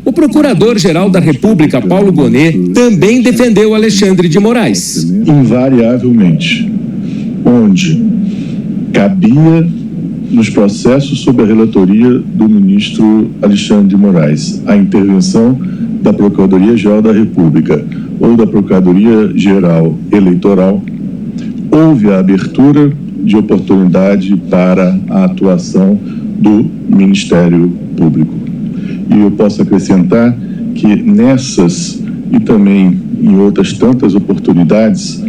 O Procurador-Geral da República, Paulo Gonet, também defendeu Alexandre de Moraes. Invariavelmente, onde cabia nos processos sob a relatoria do ministro Alexandre de Moraes a intervenção da Procuradoria-Geral da República ou da Procuradoria-Geral Eleitoral, houve a abertura de oportunidade para a atuação do Ministério Público. E eu posso acrescentar que nessas e também em outras tantas oportunidades,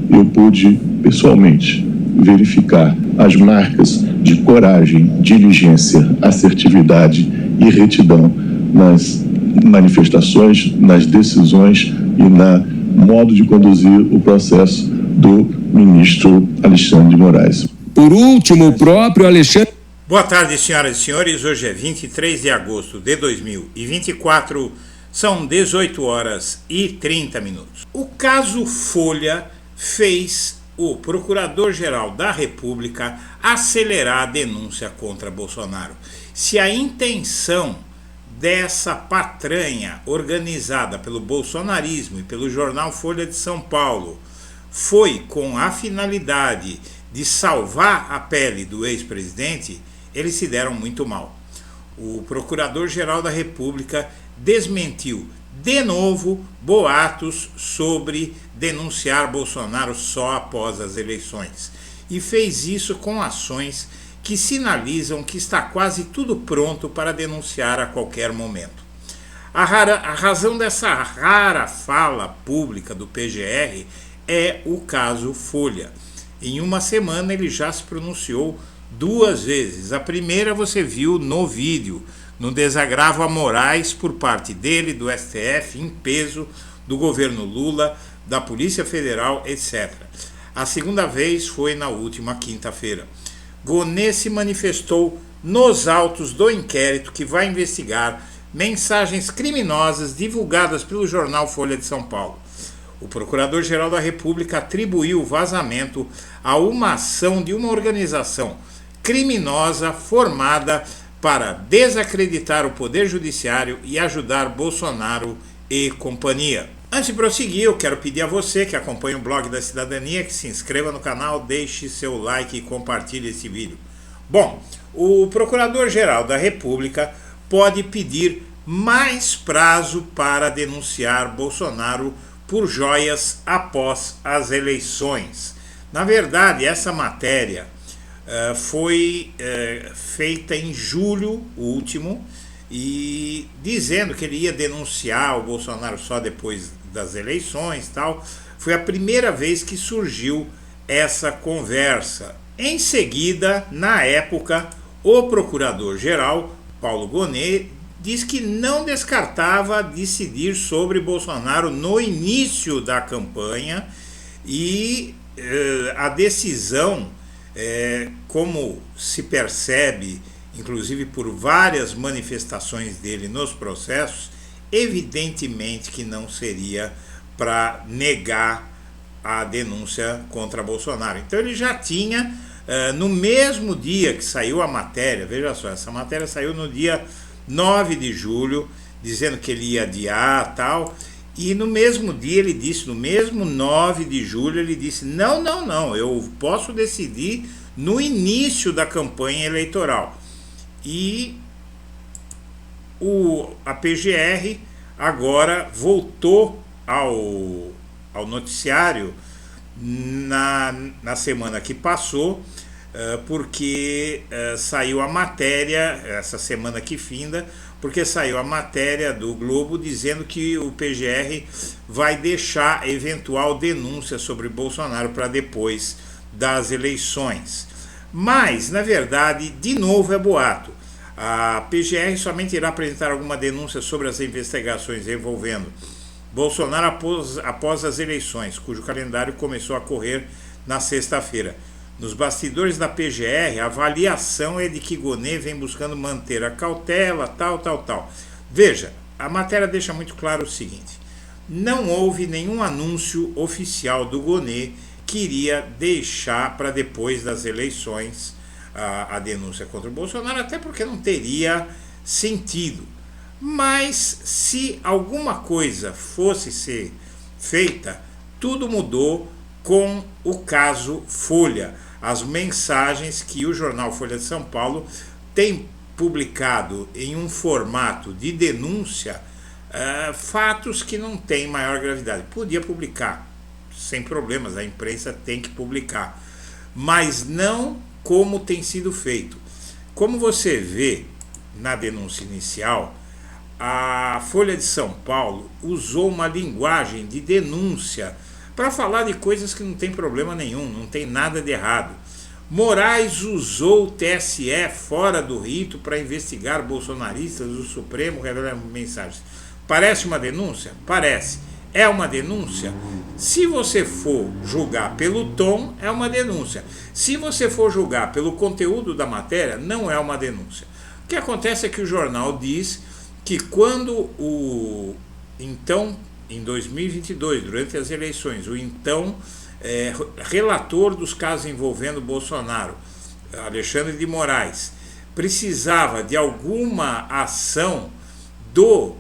eu pude pessoalmente verificar as marcas de coragem, diligência, assertividade e retidão nas manifestações, nas decisões e no modo de conduzir o processo do ministro Alexandre de Moraes. Por último, o próprio Alexandre... Boa tarde, senhoras e senhores. Hoje é 23 de agosto de 2024, são 18 horas e 30 minutos. O caso Folha fez o Procurador-Geral da República acelerar a denúncia contra Bolsonaro. Se a intenção dessa patranha organizada pelo bolsonarismo e pelo jornal Folha de São Paulo foi com a finalidade de salvar a pele do ex-presidente, eles se deram muito mal. O Procurador-Geral da República desmentiu de novo boatos sobre denunciar Bolsonaro só após as eleições. E fez isso com ações que sinalizam que está quase tudo pronto para denunciar a qualquer momento. A razão dessa rara fala pública do PGR é o caso Folha. Em uma semana ele já se pronunciou 2 vezes. A primeira você viu no vídeo, no desagravo a Moraes por parte dele, do STF, em peso, do governo Lula, da Polícia Federal, etc. A segunda vez foi na última quinta-feira. Gonet se manifestou nos autos do inquérito que vai investigar mensagens criminosas divulgadas pelo jornal Folha de São Paulo. O Procurador-Geral da República atribuiu o vazamento a uma ação de uma organização criminosa formada para desacreditar o Poder Judiciário e ajudar Bolsonaro e companhia. Antes de prosseguir, eu quero pedir a você que acompanha o Blog da Cidadania que se inscreva no canal, deixe seu like e compartilhe esse vídeo. Bom, o Procurador-Geral da República pode pedir mais prazo para denunciar Bolsonaro por joias após as eleições. Na verdade, essa matéria foi feita em julho último, e dizendo que ele ia denunciar o Bolsonaro só depois das eleições e tal. Foi a primeira vez que surgiu essa conversa. Em seguida, na época, o Procurador-Geral, Paulo Gonet, diz que não descartava decidir sobre Bolsonaro no início da campanha, e a decisão, como se percebe, inclusive por várias manifestações dele nos processos, evidentemente que não seria para negar a denúncia contra Bolsonaro. Então ele já tinha, no mesmo dia que saiu a matéria, veja só, essa matéria saiu no dia 9 de julho, dizendo que ele ia adiar tal, e no mesmo dia ele disse, no mesmo 9 de julho, ele disse, não, eu posso decidir no início da campanha eleitoral. E a PGR agora voltou ao noticiário na semana que passou, porque saiu a matéria, essa semana que finda, porque saiu a matéria do Globo dizendo que o PGR vai deixar eventual denúncia sobre Bolsonaro para depois das eleições. Mas, na verdade, de novo é boato. A PGR somente irá apresentar alguma denúncia sobre as investigações envolvendo Bolsonaro após as eleições, cujo calendário começou a correr na sexta-feira. Nos bastidores da PGR, a avaliação é de que Gonet vem buscando manter a cautela, tal. Veja, a matéria deixa muito claro o seguinte: não houve nenhum anúncio oficial do Gonet que iria deixar para depois das eleições a denúncia contra o Bolsonaro, até porque não teria sentido. Mas se alguma coisa fosse ser feita, tudo mudou com o caso Folha. As mensagens que o jornal Folha de São Paulo tem publicado em um formato de denúncia, fatos que não têm maior gravidade. Podia publicar, sem problemas, a imprensa tem que publicar, mas não como tem sido feito. Como você vê na denúncia inicial, a Folha de São Paulo usou uma linguagem de denúncia para falar de coisas que não tem problema nenhum, não tem nada de errado. Moraes usou o TSE fora do rito para investigar bolsonaristas do Supremo, revelando mensagens. Parece uma denúncia? Parece. É uma denúncia? Se você for julgar pelo tom, é uma denúncia. Se você for julgar pelo conteúdo da matéria, não é uma denúncia. O que acontece é que o jornal diz que quando em 2022, durante as eleições, o relator dos casos envolvendo Bolsonaro, Alexandre de Moraes, precisava de alguma ação do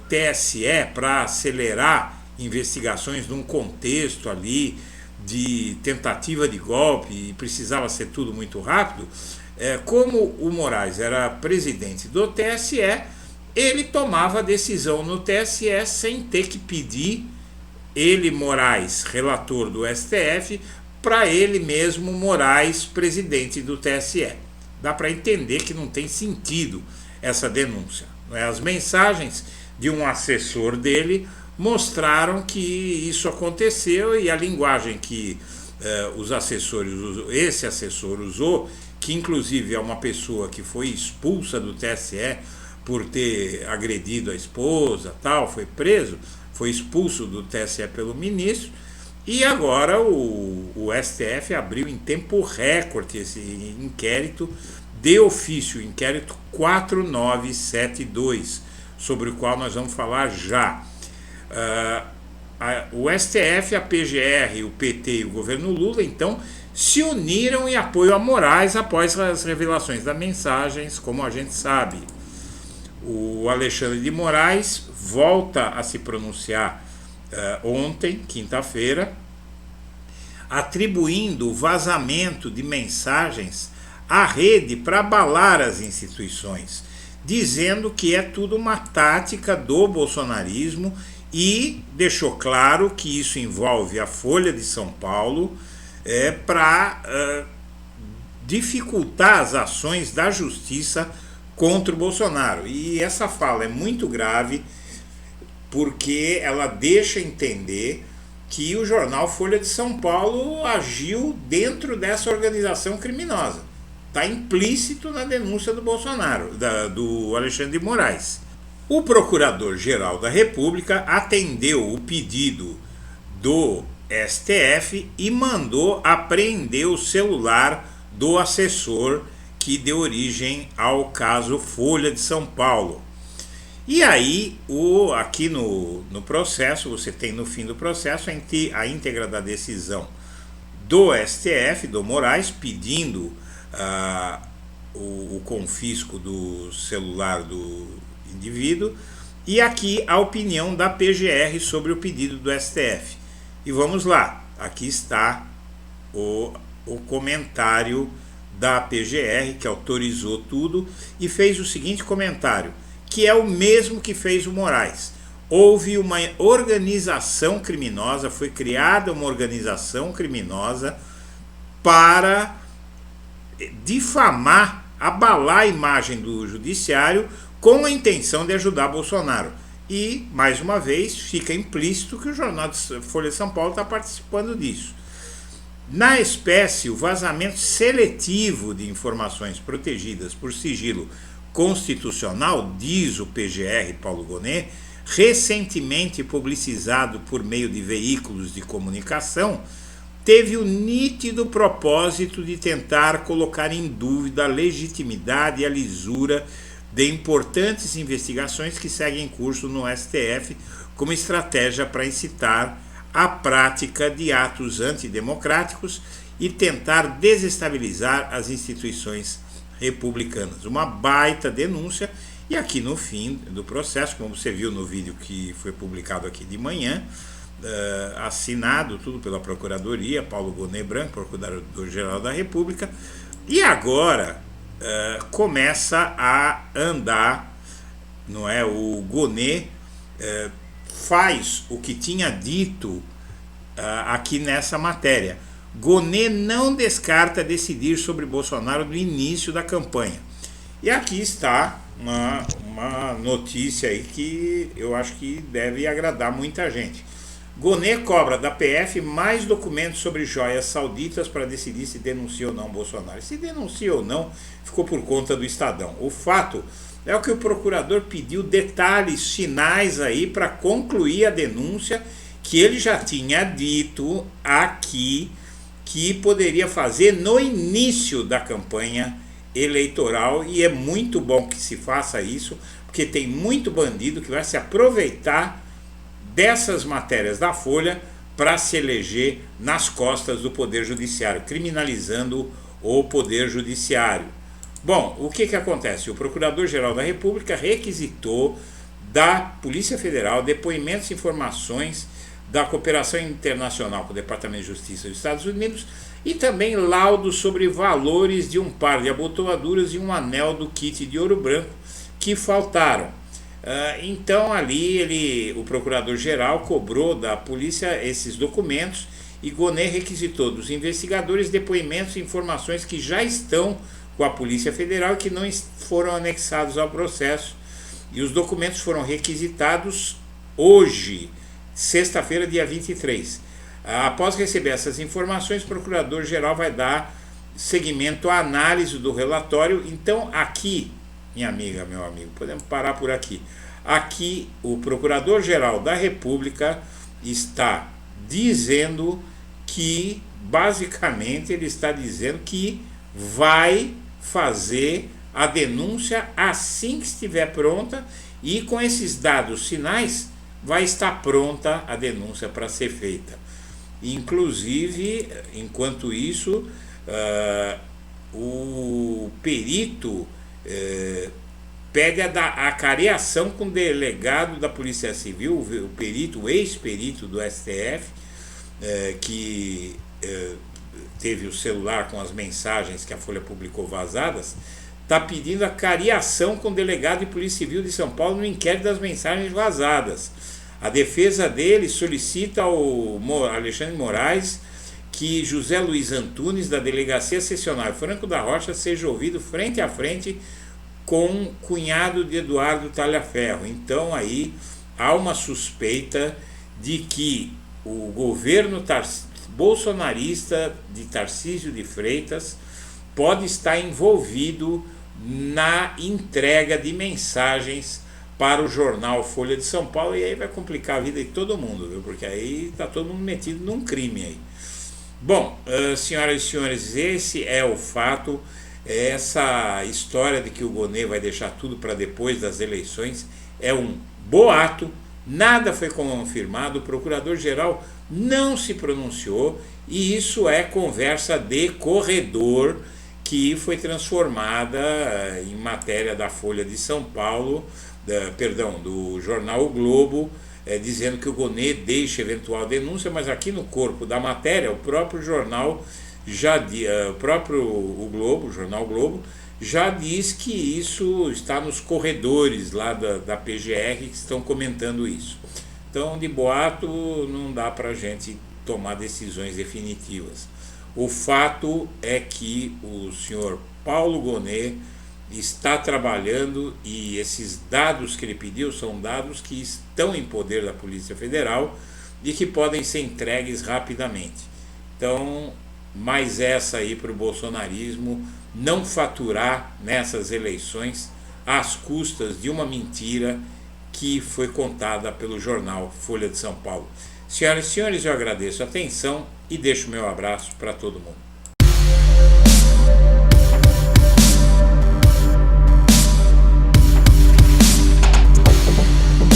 TSE para acelerar investigações num contexto ali de tentativa de golpe e precisava ser tudo muito rápido, como o Moraes era presidente do TSE, ele tomava a decisão no TSE sem ter que pedir, ele, Moraes, relator do STF, para ele mesmo, Moraes, presidente do TSE. Dá para entender que não tem sentido essa denúncia. As mensagens de um assessor dele mostraram que isso aconteceu e a linguagem que esse assessor usou, que inclusive é uma pessoa que foi expulsa do TSE por ter agredido a esposa, foi preso, foi expulso do TSE pelo ministro, e agora o STF abriu em tempo recorde esse inquérito de ofício, inquérito 4972, sobre o qual nós vamos falar já. O STF, a PGR, o PT e o governo Lula, então, se uniram em apoio a Moraes após as revelações das mensagens, como a gente sabe. O Alexandre de Moraes volta a se pronunciar ontem, quinta-feira, atribuindo o vazamento de mensagens à rede para abalar as instituições, dizendo que é tudo uma tática do bolsonarismo e deixou claro que isso envolve a Folha de São Paulo para dificultar as ações da justiça contra o Bolsonaro. E essa fala é muito grave porque ela deixa entender que o jornal Folha de São Paulo agiu dentro dessa organização criminosa. Está implícito na denúncia do Bolsonaro, do Alexandre de Moraes. O Procurador-Geral da República atendeu o pedido do STF e mandou apreender o celular do assessor que deu origem ao caso Folha de São Paulo. E aí, aqui no processo, você tem no fim do processo a íntegra da decisão do STF, do Moraes, pedindo o confisco do celular do indivíduo, e aqui a opinião da PGR sobre o pedido do STF. E vamos lá, aqui está o comentário da PGR, que autorizou tudo, e fez o seguinte comentário, que é o mesmo que fez o Moraes. Houve uma organização criminosa, foi criada uma organização criminosa para difamar, abalar a imagem do judiciário com a intenção de ajudar Bolsonaro. E, mais uma vez, fica implícito que o jornal Folha de São Paulo está participando disso. Na espécie, o vazamento seletivo de informações protegidas por sigilo constitucional, diz o PGR Paulo Gonet, recentemente publicizado por meio de veículos de comunicação, teve o nítido propósito de tentar colocar em dúvida a legitimidade e a lisura de importantes investigações que seguem em curso no STF como estratégia para incitar a prática de atos antidemocráticos e tentar desestabilizar as instituições republicanas. Uma baita denúncia, E aqui no fim do processo, como você viu no vídeo que foi publicado aqui de manhã, assinado tudo pela Procuradoria, Paulo Gonet Branco, Procurador-Geral da República, e agora começa a andar, não é? O Gonet faz o que tinha dito aqui nessa matéria. Gonet não descarta decidir sobre Bolsonaro no início da campanha. E aqui está uma notícia aí que eu acho que deve agradar muita gente. Gonet cobra da PF mais documentos sobre joias sauditas para decidir se denuncia ou não Bolsonaro. Se denuncia ou não, ficou por conta do Estadão. O fato é o que o procurador pediu detalhes finais aí para concluir a denúncia que ele já tinha dito aqui que poderia fazer no início da campanha eleitoral, e é muito bom que se faça isso, porque tem muito bandido que vai se aproveitar dessas matérias da Folha para se eleger nas costas do Poder Judiciário, criminalizando o Poder Judiciário. Bom, o que acontece? O Procurador-Geral da República requisitou da Polícia Federal depoimentos e informações da cooperação internacional com o Departamento de Justiça dos Estados Unidos e também laudos sobre valores de um par de abotoaduras e um anel do kit de ouro branco que faltaram. Então ali o Procurador-Geral cobrou da polícia esses documentos e Gonet requisitou dos investigadores depoimentos e informações que já estão com a Polícia Federal e que não foram anexados ao processo. E os documentos foram requisitados hoje, sexta-feira, dia 23. Após receber essas informações, o Procurador-Geral vai dar seguimento à análise do relatório. Então aqui, minha amiga, meu amigo, podemos parar por aqui. Aqui o Procurador-Geral da República está dizendo que, basicamente, ele está dizendo que vai fazer a denúncia assim que estiver pronta, e com esses dados finais vai estar pronta a denúncia para ser feita. Inclusive, enquanto isso, o perito pede a careação com o delegado da Polícia Civil, o perito, o ex-perito do STF, que teve o celular com as mensagens que a Folha publicou vazadas, está pedindo a careação com o delegado de Polícia Civil de São Paulo no inquérito das mensagens vazadas. A defesa dele solicita ao Alexandre Moraes que José Luiz Antunes, da Delegacia Seccional Franco da Rocha, seja ouvido frente a frente com o cunhado de Eduardo Talhaferro. Então aí há uma suspeita de que o governo bolsonarista de Tarcísio de Freitas pode estar envolvido na entrega de mensagens para o jornal Folha de São Paulo, e aí vai complicar a vida de todo mundo, viu? Porque aí está todo mundo metido num crime aí. Bom, senhoras e senhores, esse é o fato. Essa história de que o Gonet vai deixar tudo para depois das eleições é um boato, nada foi confirmado, o Procurador-Geral não se pronunciou, e isso é conversa de corredor que foi transformada em matéria da Folha de São Paulo, do jornal O Globo, dizendo que o Gonet deixa eventual denúncia, mas aqui no corpo da matéria, o próprio jornal o Globo, o jornal Globo, já diz que isso está nos corredores lá da PGR que estão comentando isso. Então, de boato, não dá para a gente tomar decisões definitivas. O fato é que o senhor Paulo Gonet está trabalhando, e esses dados que ele pediu são dados que estão em poder da Polícia Federal e que podem ser entregues rapidamente. Então, mais essa aí para o bolsonarismo não faturar nessas eleições às custas de uma mentira que foi contada pelo jornal Folha de São Paulo. Senhoras e senhores, eu agradeço a atenção e deixo meu abraço para todo mundo.